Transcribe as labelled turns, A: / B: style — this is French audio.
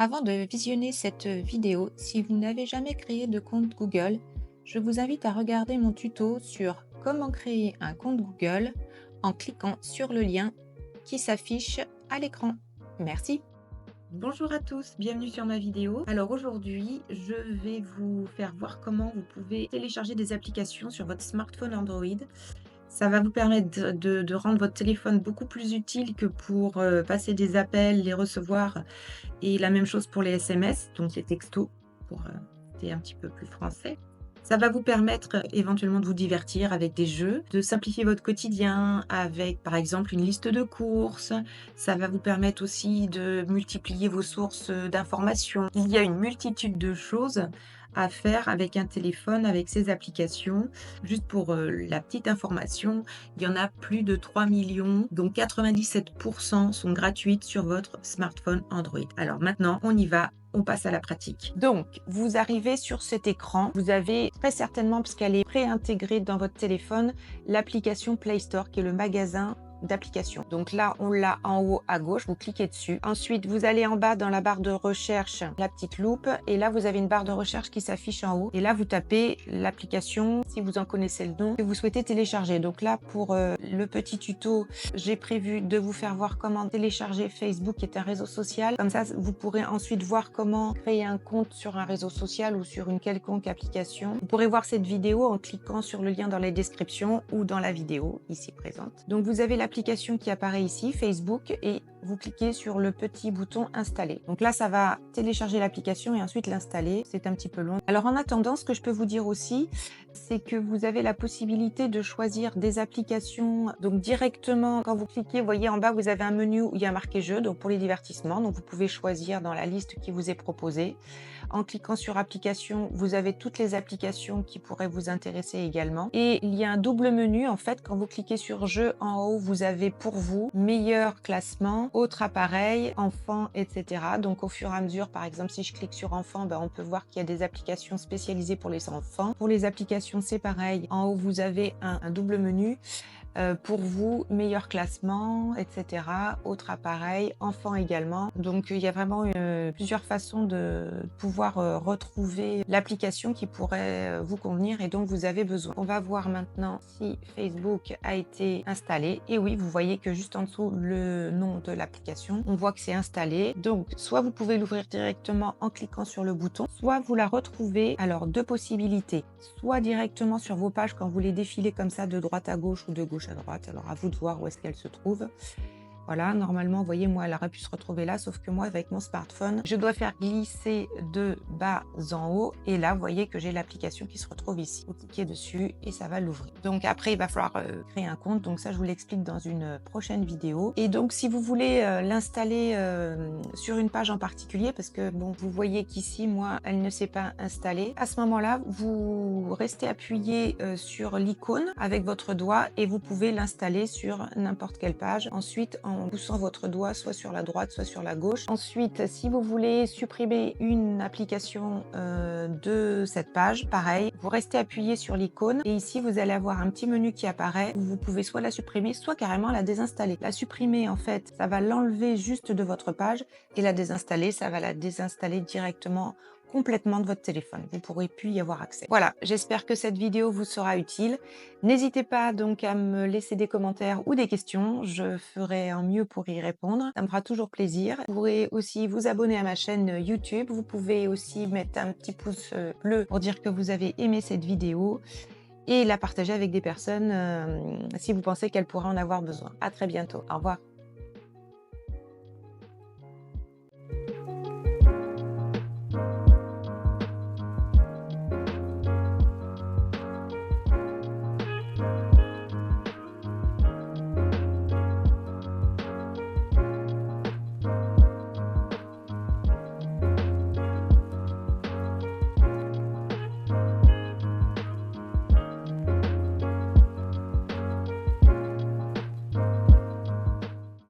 A: Avant de visionner cette vidéo, si vous n'avez jamais créé de compte Google, je vous invite à regarder mon tuto sur comment créer un compte Google en cliquant sur le lien qui s'affiche à l'écran. Merci. Bonjour à tous, bienvenue sur ma vidéo. Alors aujourd'hui, je vais vous faire voir comment vous pouvez télécharger des applications sur votre smartphone Android. Ça va vous permettre de rendre votre téléphone beaucoup plus utile que pour passer des appels, les recevoir, et la même chose pour les SMS, donc les textos, pour être un petit peu plus français. Ça va vous permettre éventuellement de vous divertir avec des jeux, de simplifier votre quotidien avec, par exemple, une liste de courses. Ça va vous permettre aussi de multiplier vos sources d'informations. Il y a une multitude de choses à faire avec un téléphone, avec ces applications. Juste pour la petite information, il y en a plus de 3 millions, dont 97% sont gratuites sur votre smartphone Android. Alors maintenant, on y va. On passe à la pratique. Donc, vous arrivez sur cet écran. Vous avez très certainement, parce qu'elle est préintégrée dans votre téléphone, l'application Play Store, qui est le magasin d'applications. Donc là, on l'a en haut à gauche, vous cliquez dessus. Ensuite, vous allez en bas dans la barre de recherche, la petite loupe, et là, vous avez une barre de recherche qui s'affiche en haut. Et là, vous tapez l'application, si vous en connaissez le nom, que vous souhaitez télécharger. Donc là, pour le petit tuto, j'ai prévu de vous faire voir comment télécharger Facebook, qui est un réseau social. Comme ça, vous pourrez ensuite voir comment créer un compte sur un réseau social ou sur une quelconque application. Vous pourrez voir cette vidéo en cliquant sur le lien dans les descriptions ou dans la vidéo ici présente. Donc, vous avez l'application qui apparaît ici, Facebook, et vous cliquez sur le petit bouton installer. Donc là, ça va télécharger l'application et ensuite l'installer. C'est un petit peu long. Alors en attendant, ce que je peux vous dire aussi, c'est que vous avez la possibilité de choisir des applications. Donc directement, quand vous cliquez, vous voyez en bas, vous avez un menu où il y a marqué jeux, donc pour les divertissements. Donc vous pouvez choisir dans la liste qui vous est proposée. En cliquant sur application, vous avez toutes les applications qui pourraient vous intéresser également. Et il y a un double menu. En fait, quand vous cliquez sur jeu en haut, vous avez pour vous meilleur classement, autre appareil, enfants, etc. Donc au fur et à mesure, par exemple, si je clique sur enfants, on peut voir qu'il y a des applications spécialisées pour les enfants. Pour les applications, c'est pareil. En haut, vous avez un double menu. Pour vous, meilleur classement, etc. Autre appareil, enfant également. Donc il y a vraiment plusieurs façons de pouvoir retrouver l'application qui pourrait vous convenir et dont vous avez besoin. On va voir maintenant si Facebook a été installé. Et oui, vous voyez que juste en dessous, le nom de l'application, on voit que c'est installé. Donc soit vous pouvez l'ouvrir directement en cliquant sur le bouton, soit vous la retrouvez. Alors deux possibilités, soit directement sur vos pages quand vous les défilez comme ça de droite à gauche ou de gauche à droite. Alors à vous de voir où est-ce qu'elle se trouve. Voilà, normalement, vous voyez, moi, elle aurait pu se retrouver là, sauf que moi, avec mon smartphone, je dois faire glisser de bas en haut. Et là, vous voyez que j'ai l'application qui se retrouve ici. Vous cliquez dessus et ça va l'ouvrir. Donc après, il va falloir créer un compte. Donc ça, je vous l'explique dans une prochaine vidéo. Et donc, si vous voulez l'installer sur une page en particulier, parce que, bon, vous voyez qu'ici, moi, elle ne s'est pas installée. À ce moment-là, vous restez appuyé sur l'icône avec votre doigt et vous pouvez l'installer sur n'importe quelle page. Ensuite, en poussant votre doigt soit sur la droite, soit sur la gauche. Ensuite, si vous voulez supprimer une application de cette page, pareil, vous restez appuyé sur l'icône et ici, vous allez avoir un petit menu qui apparaît où vous pouvez soit la supprimer, soit carrément la désinstaller. La supprimer, en fait, ça va l'enlever juste de votre page et la désinstaller, ça va la désinstaller directement complètement de votre téléphone. Vous ne pourrez plus y avoir accès. Voilà, j'espère que cette vidéo vous sera utile. N'hésitez pas donc à me laisser des commentaires ou des questions. Je ferai en mieux pour y répondre. Ça me fera toujours plaisir. Vous pourrez aussi vous abonner à ma chaîne YouTube. Vous pouvez aussi mettre un petit pouce bleu pour dire que vous avez aimé cette vidéo et la partager avec des personnes si vous pensez qu'elles pourraient en avoir besoin. À très bientôt. Au revoir.